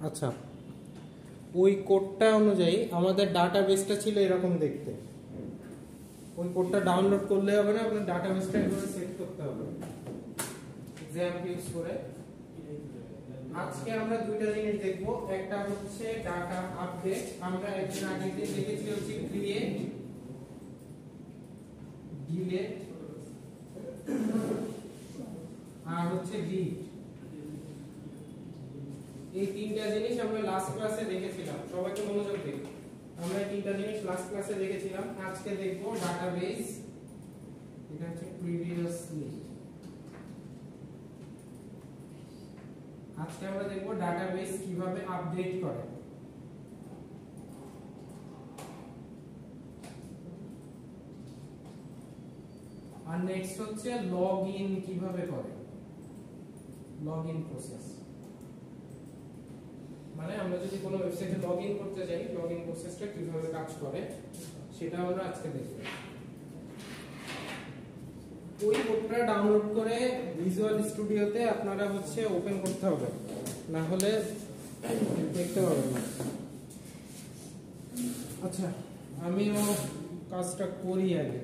আচ্ছা, ওই কোডটা অনুযায়ী আমাদের ডাটাবেসটা ছিল এরকম দেখতে। ওই কোডটা ডাউনলোড করলে হবে না, আপনার ডাটাবেসটা এভাবে সেট করতে হবে এক্সাম্প ইউজ করে। আজকে আমরা দুইটা জিনিস দেখব, একটা হচ্ছে ডাটা আপডেট, আমরা একদিন আগে দেখেছি হচ্ছে ক্রিয়েট, ডিলিট আর হচ্ছে রিড। এই তিনটা জিনিস আমরা লাস্ট ক্লাসে দেখেছিলাম, সবাইকে মনোযোগ দিন। আমরা এই তিনটা জিনিস লাস্ট ক্লাসে দেখেছিলাম। আজকে দেখব ডাটাবেস, এটা হচ্ছে প্রিভিয়াসলি। আজকে আমরা দেখব ডাটাবেস কিভাবে আপডেট করে। আর নেক্সট হচ্ছে লগইন কিভাবে করে, লগইন প্রসেস। মানে আমরা যদি কোনো ওয়েবসাইটে লগইন করতে যাই, লগইন প্রসেসটা কিভাবে কাজ করে সেটা আমরা আজকে দেখব। ওই কোডটা ডাউনলোড করে ভিজুয়াল স্টুডিওতে আপনারা হচ্ছে ওপেন করতে হবে, না হলে দেখতে পাবেন না। আচ্ছা, আমিও কাজটা করি আগে।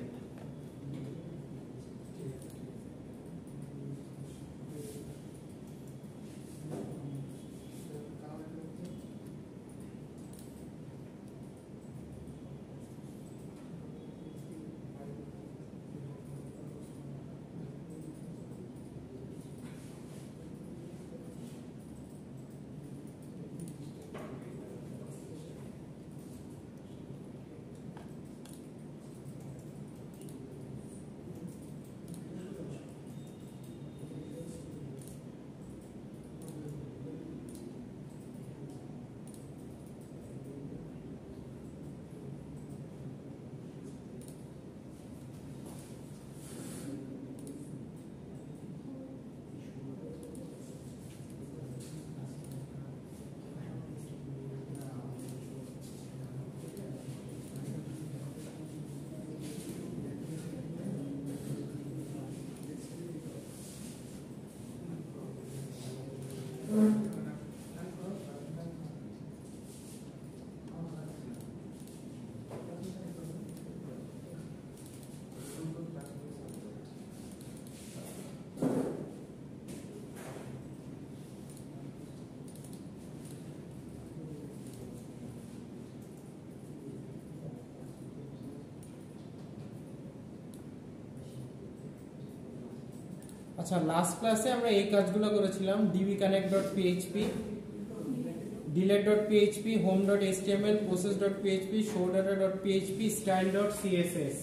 আচ্ছা, লাস্ট ক্লাসে আমরা এই কাজগুলো করেছিলাম, dbconnect.php, delete.php, home.html, process.php, showdata.php, style.css,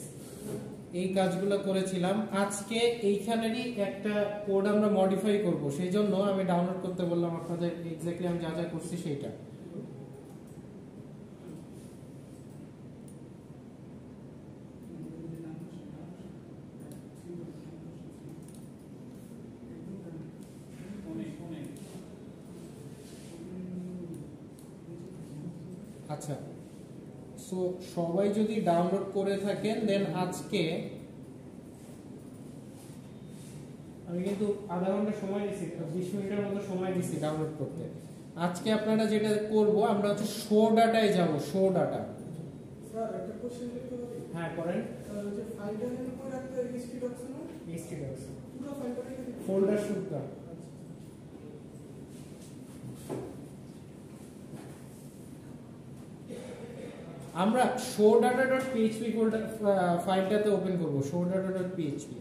এই কাজগুলো করেছিলাম। আজকে এইখানেরই একটা কোড আমরা মডিফাই করব, সেই জন্য আমি ডাউনলোড করতে বললাম আপনাদের। এক্স্যাক্টলি আমি যা যা করছি সেইটা। আচ্ছা, সো সবাই যদি ডাউনলোড করে থাকেন দেন আজকে আমি কিন্তু আধা ঘন্টা সময় দিচ্ছি, 20 মিনিটের মতো সময় দিচ্ছি ডাউনলোড করতে। আজকে আপনারা যেটা করব, আমরা হচ্ছে শো ডাটায় যাব। শো ডাটা, স্যার একটা কোশ্চেন করতে পারি? হ্যাঁ করেন। যে ফাইলটার উপর একটা এসটি ডক্স না, এসটি ডক্স পুরো ফাইলটাকে ফোল্ডার শুটটা। আমরা showdata.php ফোল্ডার ফাইলটাতে ওপেন করব, showdata.php।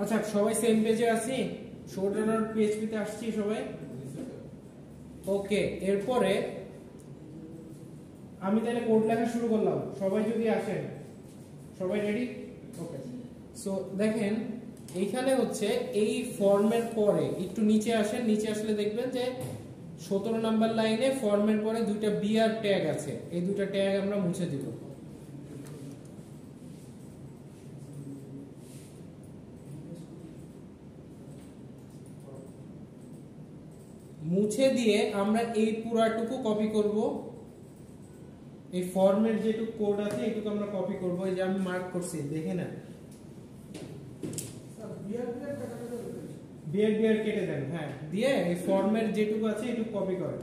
আচ্ছা, সবাই সেম পেজে আছি? showdata.php তে আসছি সবাই? ওকে, এরপরে আমি তাহলে কোড লেখা শুরু করলাম। সবাই যদি আসেন, সবাই রেডি? ওকে, সো দেখেন এইখানে হচ্ছে এই ফর্মের পরে একটু নিচে আসেন। নিচে আসলে দেখবেন যে 17 নাম্বার লাইনে ফর্মের পরে দুইটা বিআর ট্যাগ আছে, এই দুইটা ট্যাগ আমরা মুছে দিব। মুছে দিয়ে আমরা এই পুরাটুকু কপি করব, এই ফর্মের যেটুকু কোড আছে এইটুকু আমরা কপি করব। এই যে আমি মার্ক করছি, দেখে না, স্যার বিআর কাটা যাবে? বিআর কেটে দেন, হ্যাঁ, দিয়ে এই ফর্মের যেটুকু আছে এইটুকু কপি করেন।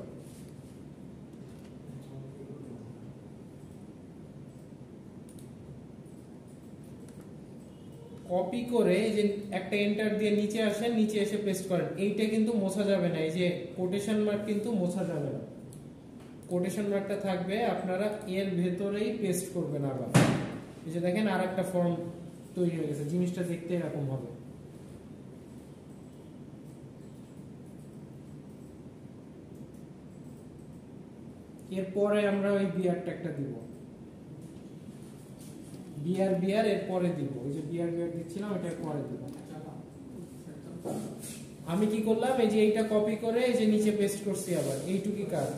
কপি করে যে একটা এন্টার দিয়ে নিচে আসেন, নিচে এসে পেস্ট করেন। এইটা কিন্তু মোছা যাবে না, এই যে কোটেশন মার্ক কিন্তু মোছা যাবে না, কোটেশন মার্কটা থাকবে, আপনারা এর ভেতরেই পেস্ট করবেন। আবার এই যে দেখেন আরেকটা ফর্ম তৈরি হয়ে গেছে, জিনিসটা দেখতে এরকম হবে। এরপরে আমরা ওই বিআর ট্যাগটা দিব, বিআর এর পরে দিব, ওই যে বিআর দিচ্ছিলাম এটার পরে দিব। আমি কি করলাম, এই যে এইটা কপি করে এই যে নিচে পেস্ট করছি, আবার এইটুকুই কাজ।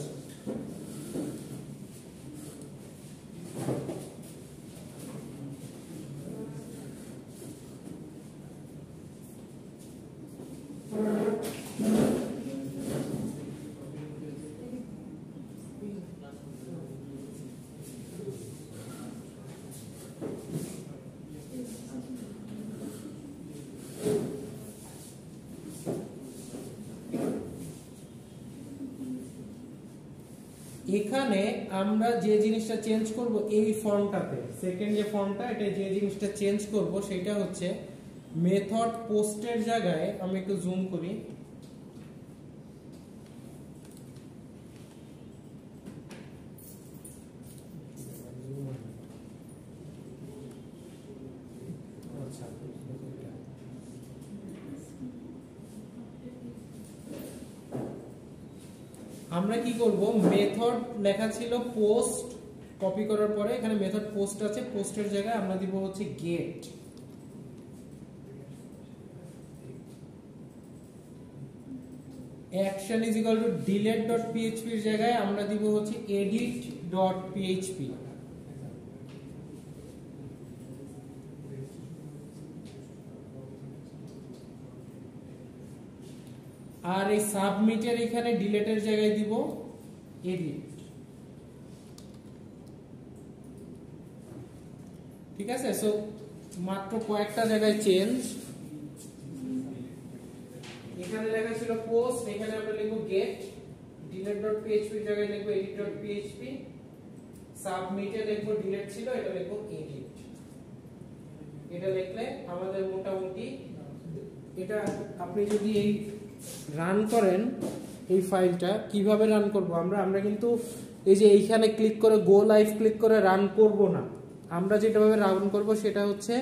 এখানে আমরা যে জিনিসটা চেঞ্জ করব এই ফর্মটাতে, সেকেন্ড যে ফর্মটা, এটা যে জিনিসটা চেঞ্জ করব সেটা হচ্ছে মেথড পোস্টের জায়গায়, আমি একটু জুম করি, আমরা কি করব, মেথড লেখা ছিল পোস্ট, কপি করার পরে এখানে মেথড পোস্ট আছে, পোস্টের জায়গায় আমরা দিব হচ্ছে get. Action is equal to delete.php এর জায়গায় আমরা দিব হচ্ছে edit.php। আর এই সাবমিটের এখানে ডিলেটের জায়গায় দিব এডিট। ঠিক আছে, সো মাত্র কয়েকটা জায়গায় চেঞ্জ। এখানে লেখা ছিল পোস্ট, এখানে আমরা লিখব গেট, delete.php এর জায়গায় লিখব edit.php, সাবমিটে লিখব ডিলেট ছিল, এটা লিখব এডিট। এটা লিখলে আমাদের মোটামুটি, এটা আপনি যদি এই রান করেন, এই ফাইলটা কিভাবে রান করব আমরা কিন্তু এই যে এইখানে ক্লিক করে গো লাইভ ক্লিক করে রান করব না। আমরা যেটাভাবে রান করব সেটা হচ্ছে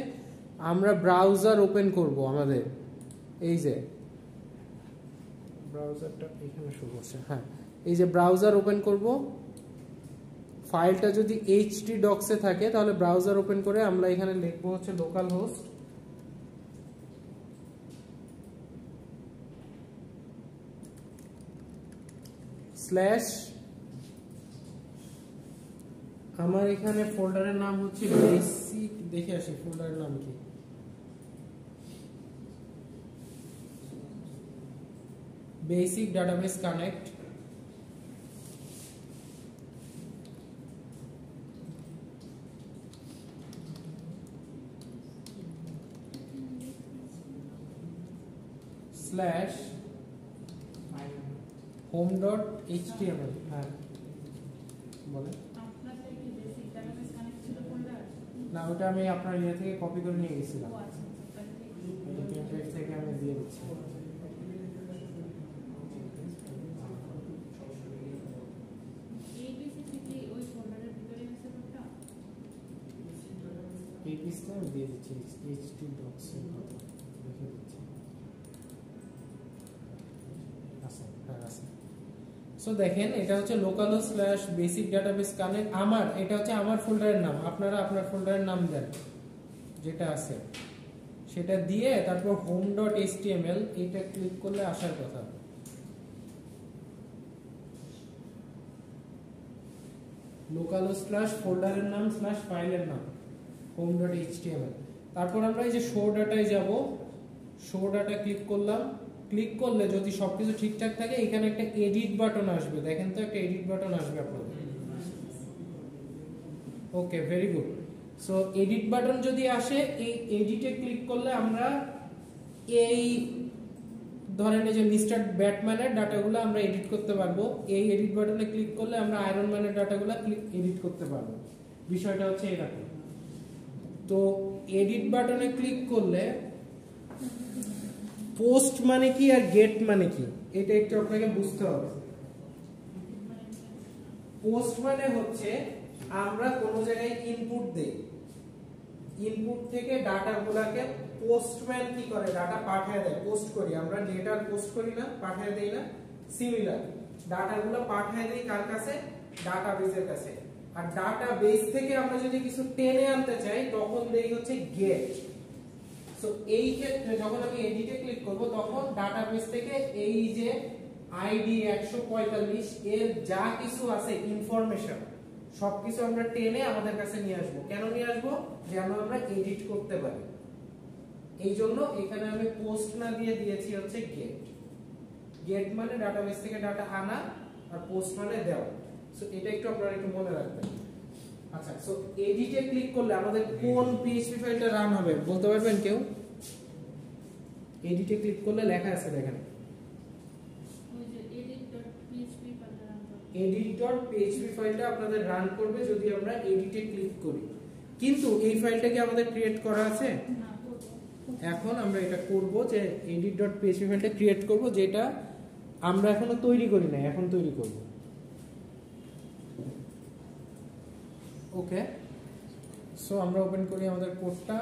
আমরা ব্রাউজার ওপেন করব, আমাদের এই যে ব্রাউজারটা এখানে শুরু হচ্ছে, হ্যাঁ, এই যে ব্রাউজার ওপেন করব। ফাইলটা যদি htdocs এ থাকে তাহলে ব্রাউজার ওপেন করে আমরা এখানে লিখব হচ্ছে লোকাল হোস্ট স্ল্যাশ, আমার এখানে ফোল্ডারের নাম হচ্ছে বেসিক, দেখে আসি ফোল্ডারের নাম কি, basic database connect, slash home.html। হ্যাঁ বলে না, ওটা আমি আপনার ইয়ে থেকে কপি করে নিয়ে গেছিলাম, টেমপ্লেট থেকে আমি দিয়ে দিচ্ছি। এই পিসটা আমি দিয়ে দিচ্ছি, htdocs এর কথা লিখে দিচ্ছি। আচ্ছা, হ্যাঁ আছে। সো দেখেন এটা হচ্ছে localhost slash basic database connect, আমার এটা হচ্ছে আমার ফোল্ডারের নাম, আপনারা আপনার ফোল্ডারের নাম দেন যেটা আছে সেটা দিয়ে তারপর home.html, এটা ক্লিক করলে আসার কথা। localhost ফোল্ডারের নাম ফাইলের নাম home.html। তারপর আমরা এই যে শো ডাটায় যাব, শো ডাটা ক্লিক করলাম। ক্লিক করলে যদি সবকিছু ঠিকঠাক থাকে এখানে একটা এডিট বাটন আসবে, দেখেন তো একটা এডিট বাটন আসবে আপনাদের। Okay, very good. So edit button যদি আসে, এই এডিটে ক্লিক করলে আমরা এই ধরেন এই যে মিস্টার ব্যাটম্যানের ডাটাগুলো আমরা এডিট করতে পারবো। এই এডিট বাটনে ক্লিক করলে আমরা আয়রন ম্যানের ডাটাগুলো এডিট করতে পারবো। বিষয়টা হচ্ছে এরকম। তো এডিট বাটনে ক্লিক করলে পোস্ট মানে কি আর গেট মানে কি এটা একটু আপনাকে বুঝতে হবে। পোস্ট মানে হচ্ছে আমরা কোনো জায়গায় ইনপুট দেই, ইনপুট থেকে ডাটাগুলোকে পোস্টম্যান কি করে, ডাটা পাঠিয়ে দেয়, পোস্ট করি আমরা, ডেটা পোস্ট করি না, পাঠিয়ে দেই না। সিমিলার ডাটাগুলো পাঠিয়ে দেই কার কাছে, ডাটাবেসের কাছে। আর ডাটাবেস থেকে আমরা যদি কিছু টেনে আনতে চাই তখন দেই হচ্ছে গেট। সো এই ক্ষেত্রে যখন আমি এডিটে ক্লিক করব তখন ডাটাবেস থেকে এই যে আইডি 145 এর যা কিছু আছে ইনফরমেশন সবকিছু আমরা টেনে আমাদের কাছে নিয়ে আসবো। কেন নিয়ে আসবো? যেন আমরা এডিট করতে পারি। এই জন্য এখানে আমি পোস্ট না দিয়ে দিয়েছি হচ্ছে গেট। গেট মানে ডাটাবেস থেকে ডাটা আনা, আর পোস্ট মানে দেওয়া। সো এটা একটু আপনারা একটু মনে রাখবেন। আচ্ছা, সো এডিটে ক্লিক করলে আমাদের কোন পিএইচপি ফাইলটা রান হবে বলতে পারবেন কেউ? এডিটে ক্লিক করলে লেখা আছে দেখেন, ওই যে edit.php ফাইলটা রান করবে। edit.php ফাইলটা আপনাদের রান করবে যদি আমরা এডিটে ক্লিক করি। কিন্তু এই ফাইলটা কি আমাদের ক্রিয়েট করা আছে? না, করব। এখন আমরা এটা করব যে edit.php ফাইলটা ক্রিয়েট করব, যেটা আমরা এখনো তৈরি করি না, এখন তৈরি করব। ওকে, সো আমরা ওপেন করি আমাদের কোডটা।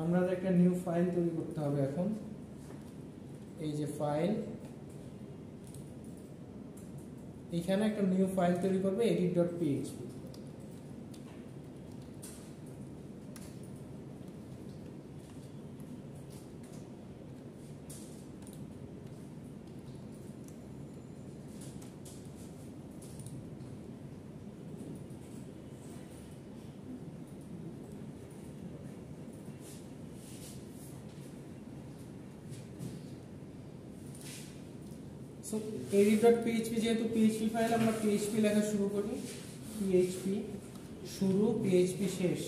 আমরা একটা নিউ ফাইল তৈরি করতে হবে এখন। এই যে ফাইল, এখানে একটা নিউ ফাইল তৈরি করবে edit.php। সো edit.php যেহেতু PHP ফাইল, আমরা PHP লেখা শুরু করি। PHP শুরু, PHP শেষ।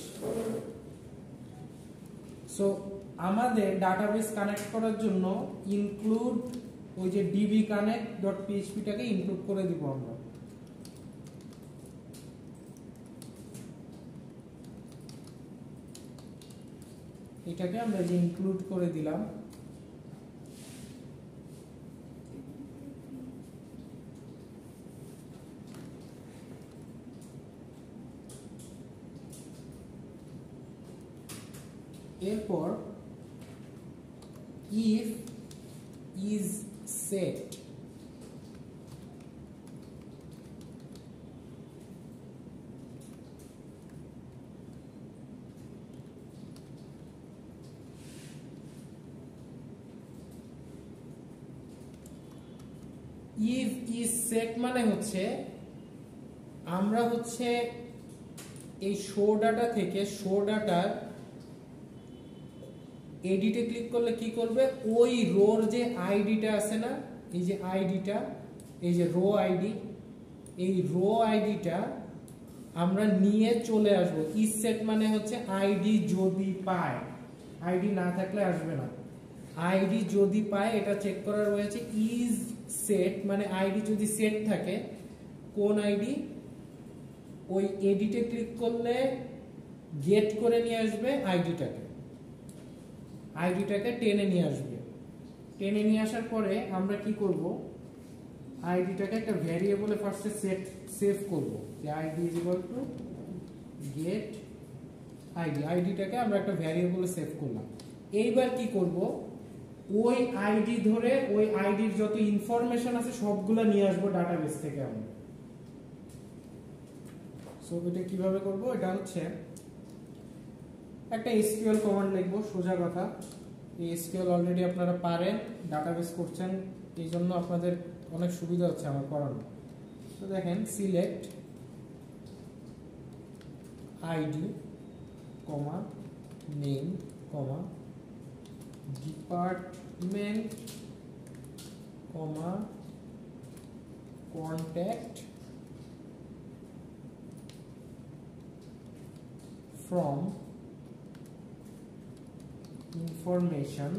সো আমাদের ডাটাবেস কানেক্ট করার জন্য ইনক্লুড ওই যে dbconnect.php টাকে ইনক্লুড করে দিব আমরা। এটাকে আমরা যে ইনক্লুড করে দিলাম। এরপর if is set if is set মানে হচ্ছে আমরা হচ্ছে এই শো ডাটা থেকে শো ডাটার এডিটে ক্লিক করলে কি করবে, ওই রোর যে আইডিটা আছে না, এই যে আইডিটা, এই যে রো আইডি, এই রো আইডিটা আমরা নিয়ে চলে আসব। ইজ সেট মানে হচ্ছে আইডি যদি পায়, আইডি না থাকলে আসবে না। আইডি যদি পায় এটা চেক করার রয়েছে। ইজ সেট মানে আইডি যদি সেট থাকে, কোন আইডি, ওই এডিটে ক্লিক করলে গেট করে নিয়ে আসবে আইডিটাকে, আইডিটাকে টেনে নিয়ে আসবে। টেনে নিয়ে আসার পরে আমরা কি করব, আইডিটাকে একটা ভ্যারিয়েবলে ফার্স্টে সেভ করব, যে ID is equal to get ID. আইডিটাকে আমরা একটা ভ্যারিয়েবলে সেভ করলাম। এইবার কি করব, ওই আইডি ধরে ওই আইডির যত ইনফরমেশন আছে সবগুলো নিয়ে আসবো ডাটাবেস থেকে আমরা। সো এটা কিভাবে করব, এটা হচ্ছে একটা এসকিউএল কমান্ড লিখবো, সোজা কথা। এই এসকিউএল অলরেডি আপনারা পারেন, ডাটাবেস করছেন, এই জন্য আপনাদের অনেক সুবিধা হচ্ছে আমার করানো। তো দেখেন select ID comma name comma department comma contact from information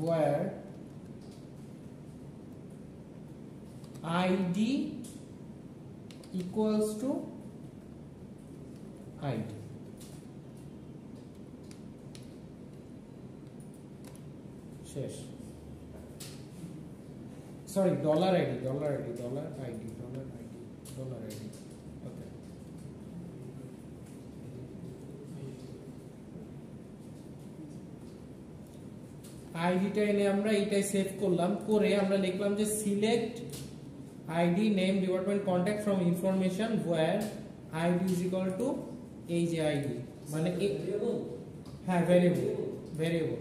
where ID equals to ID. শেষ সরি ডলার আইডি ওকে আইডিটা এনে আমরা এটাই সেভ করলাম, করে আমরা লিখলাম যে select id name department contact from information where id is equal to এই যে আইডি মানে হ্যাঁ ভেরিয়েবল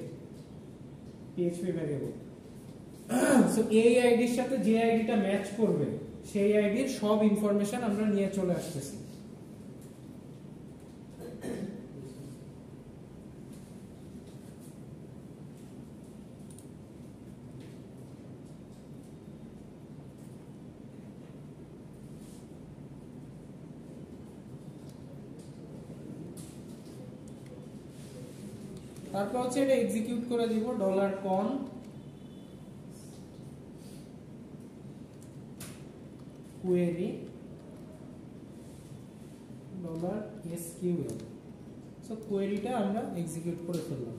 পিএইচপি ভেরিয়েবল। সো এই আইডির সাথে যে আইডিটা ম্যাচ করবে সেই আইডির সব ইনফরমেশন আমরা নিয়ে চলে আসতেছি। তারপর হচ্ছে এটা এক্সিকিউট করে দিব $con query $SQL। সো কোয়েরিটা আমরা এক্সিকিউট করে ফেললাম।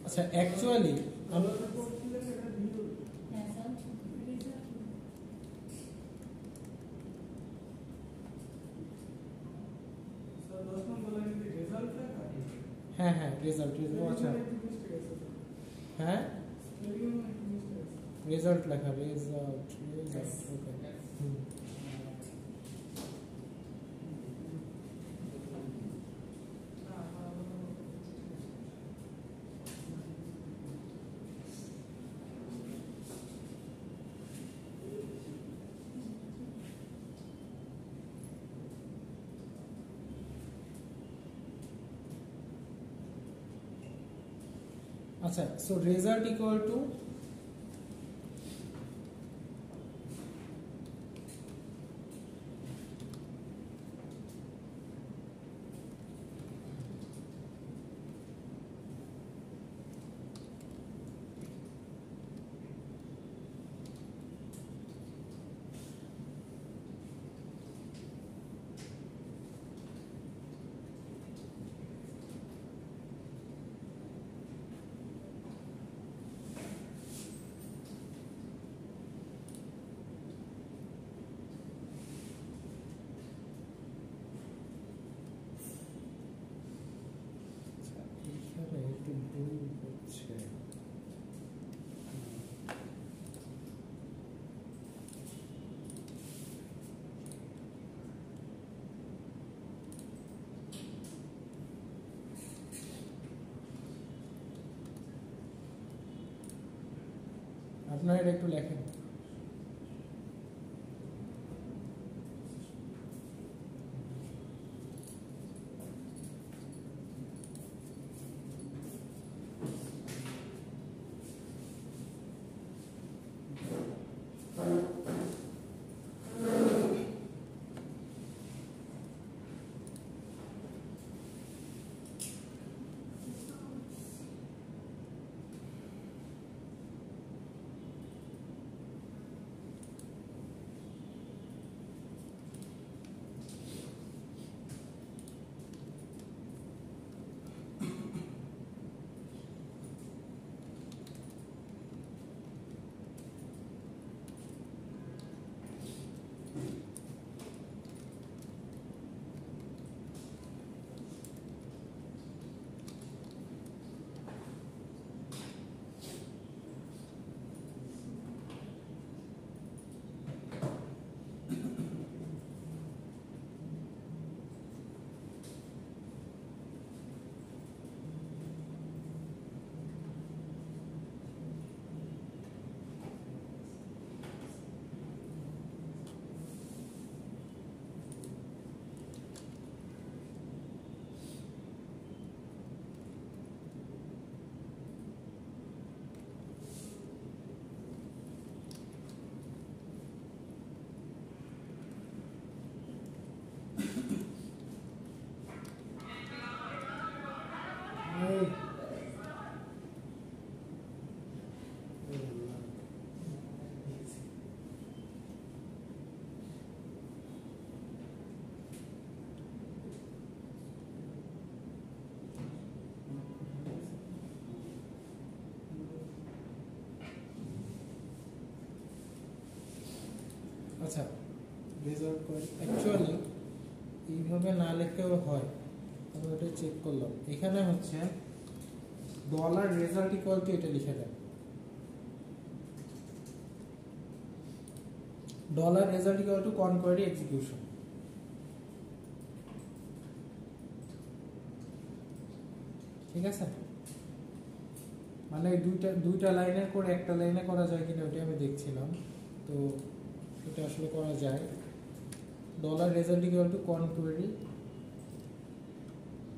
আচ্ছা অ্যাকচুয়ালি আমরা হ্যাঁ রেজাল্ট আচ্ছা হ্যাঁ রেজাল্ট লেখা রেজাল্ট ওকে আচ্ছা সো রেজাল্ট ইকুয়াল টু আপনারা এটা একটু লেখেন। আচ্ছা, রেজাল্ট অ্যাকচুয়ালি এইভাবে না লিখলেও হয়, আমি ওটা চেক করলাম। এখানে হচ্ছে ডলার রেজাল্ট ইকুয়াল টু এটা লিখে দেন, dollar result equal to con query execution. ঠিক আছে, মানে দুইটা লাইনে করে একটা লাইনে করা যায় কিনা ওটা আমি দেখছিলাম, তো এটা আসলে করা যায়। ডলার রেজাল্ট ইকুয়াল টু কনকোয়ারি,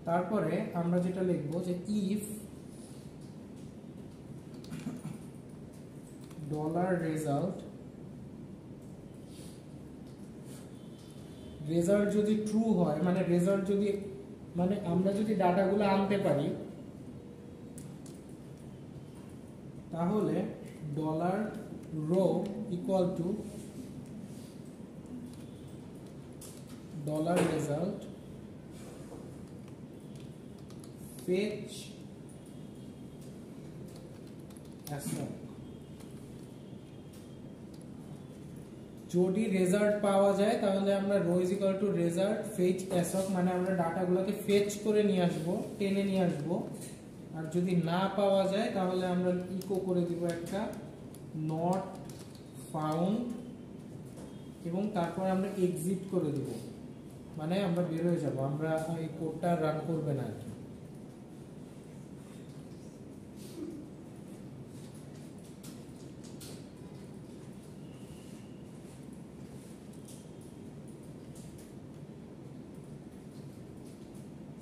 তারপরে আমরা যেটা লিখবো যে ইফ ডলার রেজাল্ট যদি ট্রু হয়, মানে রেজাল্ট যদি, মানে আমরা যদি ডাটাগুলো আনতে পারি, তাহলে dollar row equal to dollar result fetch assoc. যদি রেজাল্ট পাওয়া যায় তাহলে আমরা row is equal to result fetch assoc, মানে আমরা ডাটাগুলোকে ফেচ করে নিয়ে আসবো, টেনে নিয়ে আসবো। আর যদি না পাওয়া যায় তাহলে আমরা ইকো করে দিব একটা নট ফাউন্ড, এবং তারপর আমরা এক্সিট করে দিব, মানে আমরা বের হয়ে যাব, আমরা এই কোডটা রান করবে না আর কি।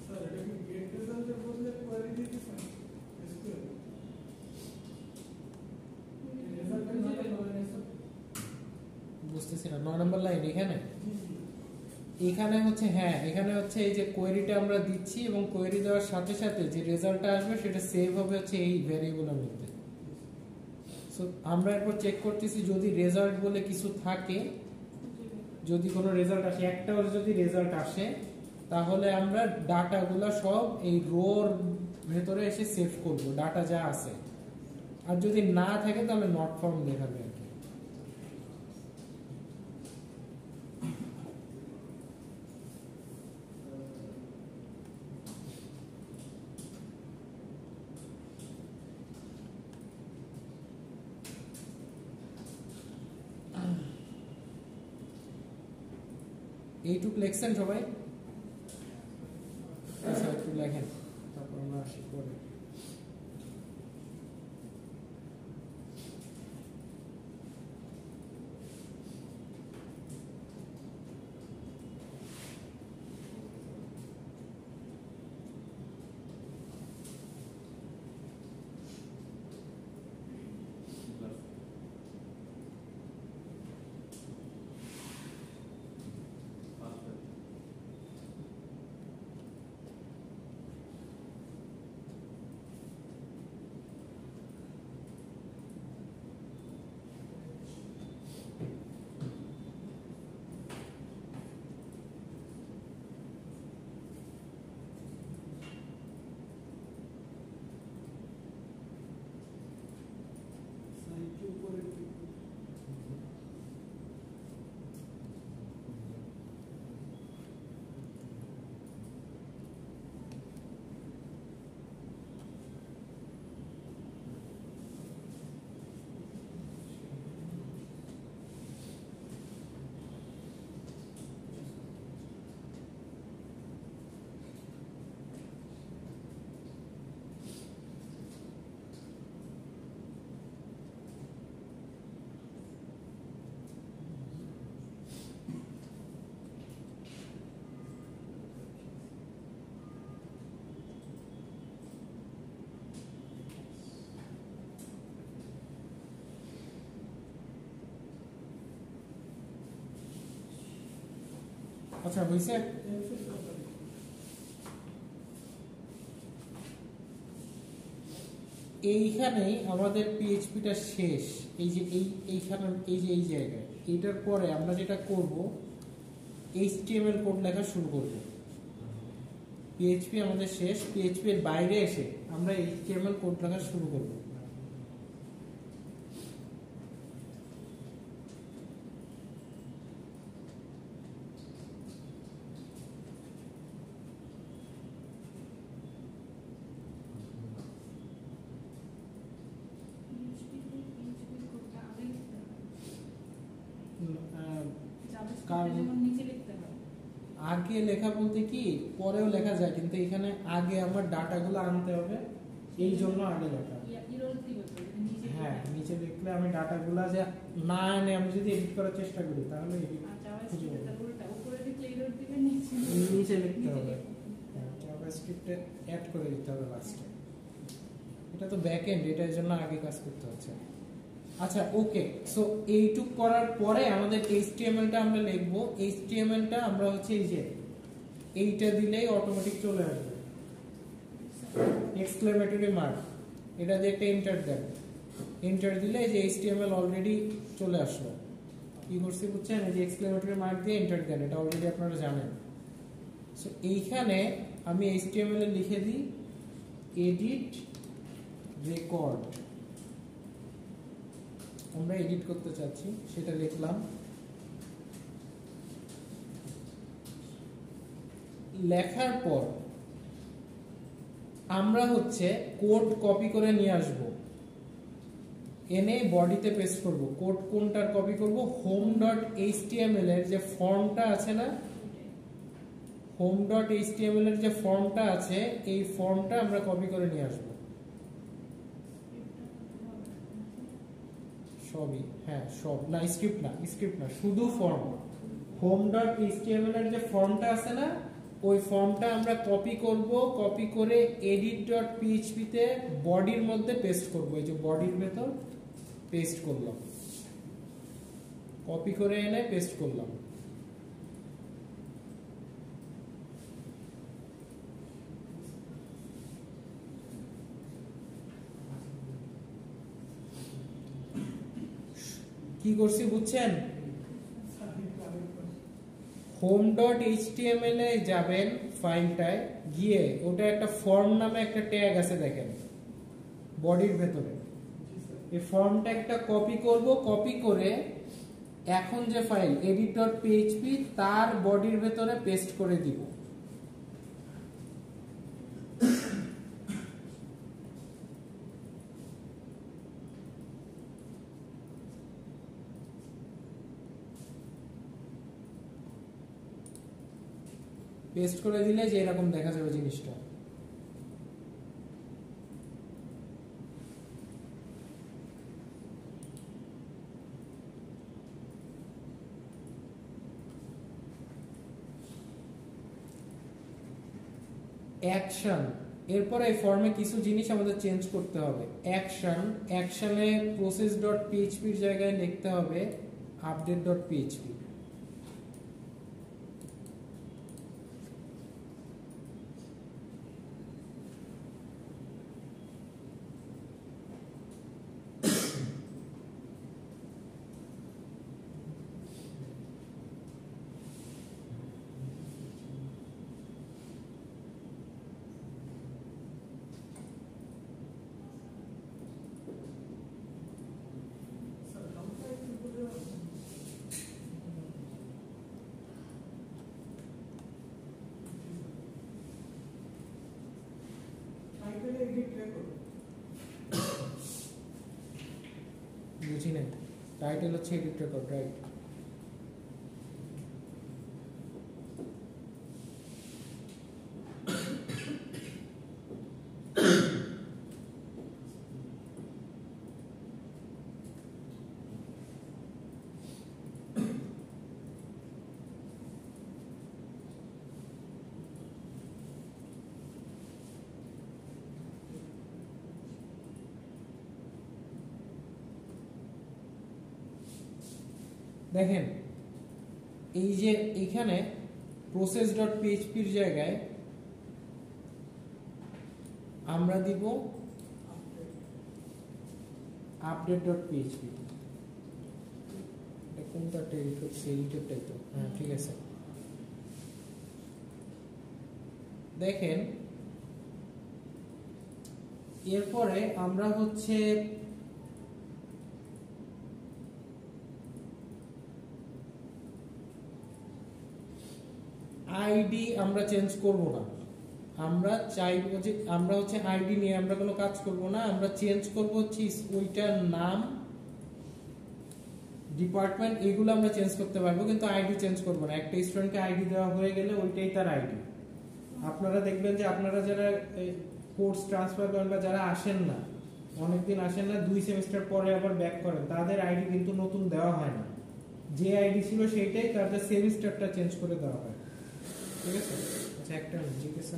স্যার এটা কি গেট রেজাল্টের বদলে কোয়ারি দিতেছেন এসকিউএল রেজাল্টের নামে বলেন স্যার? বুঝতেছি না, 9 নম্বর লাইন এখানে এখানে হচ্ছে, হ্যাঁ এখানে হচ্ছে এই যে কোয়েরিটা আমরা দিচ্ছি, এবং কোয়েরি দেওয়ার সাথে সাথে যে রেজাল্টটা আসবে সেটা সেভ হবে হচ্ছে এই ভ্যারিয়েবলের মধ্যে। সো আমরা এরপর চেক করতেছি যদি রেজাল্ট বলে কিছু থাকে, যদি কোনো রেজাল্ট আসে, একটাও যদি রেজাল্ট আসে, তাহলে আমরা ডাটাগুলো সব এই রোর ভেতরে এসে সেভ করব, ডাটা যা আছে। আর যদি না থাকে তাহলে নট ফাউন্ড দেখাবে আর কি। এইটুক লেখছেন সবাই? আচ্ছা একটু লেখেন, তারপর আমরা আসি পরে। আচ্ছা হইছে। এইখানেই আমাদের পিএইচপিটা শেষ। এই যে এইখানে এই যে এই জায়গায় এটার পরে আমরা যেটা করব এইচটিএমএল কোড লেখা শুরু করব। পিএইচপি আমাদের শেষ, পিএইচপি এর বাইরে এসে আমরা এইচটিএমএল কোড লেখা শুরু করব। আগে লেখা বলতে কি পরেও লেখা যায়, কিন্তু এখানে আগে আমার ডাটাগুলো আনতে হবে, এই জন্য আগে লেখা। হ্যাঁ, নিচে লিখলে আমি ডাটাগুলো যে না এনে আমি যদি এডিট করার চেষ্টা করি তাহলে নিচে লিখতে হবে, জাভাস্ক্রিপ্টে অ্যাড করে দিতে হবে লাস্টে। এটা তো ব্যাক এন্ড, এটার জন্য আগে কাজ করতে হচ্ছে। আচ্ছা ওকে, সো এইটুক করার পরে আমাদের এইচটিএমএলটা আমরা লিখব। এইচটিএমএলটা আমরা হচ্ছে এই যে এইটা দিলেই অটোমেটিক চলে আসবে, এক্সক্লেমেটরি মার্ক, এটা দিয়ে একটা এন্টার দেন। এন্টার দিলে এই যে এইচটিএমএল অলরেডি চলে আসলো। কি করছি বুঝছেন? এই যে এক্সক্লেমেটরি মার্ক দিয়ে এন্টার দেন, এটা অলরেডি আপনারা জানেন। সো এইখানে আমি এইচটিএমএল এ লিখে দিই এডিট রেকর্ড। আমরা এডিট করতে চাচ্ছি, সেটা লিখলাম। লেখার পর আমরা হচ্ছে কোড কপি করে নিয়ে আসব, এনে বডিতে পেস্ট করব। কোড কোনটার কপি করব? home.html এর যে ফর্মটা আছে না, home.html এর যে ফর্মটা আছে, এই ফর্মটা আমরা কপি করে নিয়ে আসব সবই। হ্যাঁ সব না, স্ক্রিপ্ট না, শুধু ফর্ম। home.html এর যে ফর্মটা আছে না, ওই ফর্মটা আমরা কপি করব, কপি করে edit.php তে বডির মধ্যে পেস্ট করব। এই যে বডির ভেতর পেস্ট করলাম, কপি করে এনে পেস্ট করলাম। কি করছি বুঝছেন? home.html এ যাবেন, ফাইলটায় গিয়ে ওটা একটা ফর্ম নামে একটা ট্যাগ আছে দেখেন বডির ভেতরে, এই ফর্ম ট্যাগটা কপি করব, কপি করে এখন যে ফাইল edit.php তার বডির ভেতরে পেস্ট করে দিব। পেস্ট করে দিলে যে এরকম দেখা যাবে জিনিসটা। অ্যাকশন, এরপর এই ফর্মে কিছু জিনিস আমাদের চেঞ্জ করতে হবে। অ্যাকশনে process.php এর জায়গায় লিখতে হবে update.php। বুঝি না, টাইটেল হচ্ছে এডিট রেকর্ড, রাইট? দেখেন এই যে এখানে process.php এর জায়গায় আমরা দিব update.php। কোনটা এডিটরটাই তো, হ্যাঁ ঠিক আছে। দেখেন এরপরে আমরা হচ্ছে আইডি আমরা চেঞ্জ করব না, আমরা চাইবো যে আমরা হচ্ছে আইডি নিয়ে আমরা কোনো কাজ করব না, আমরা চেঞ্জ করব হচ্ছে ওইটার নাম, ডিপার্টমেন্ট, এগুলো আমরা চেঞ্জ করতে পারবো কিন্তু আইডি চেঞ্জ করব না। একটা স্টুডেন্টকে আইডি দেওয়া হয়ে গেলে ওইটাই তার আইডি। আপনারা দেখবেন যে আপনারা যারা কোর্স ট্রান্সফার করেন বা যারা আসেন না, অনেকদিন আসেন না, 2 সেমিস্টার পরে আবার ব্যাক করেন, তাদের আইডি কিন্তু নতুন দেওয়া হয় না, যে আইডি ছিল সেইটাই, তাদের সেমিস্টারটা চেঞ্জ করে দেওয়া হয়। ঠিক আছে? আচ্ছা একটা জিজ্ঞাসা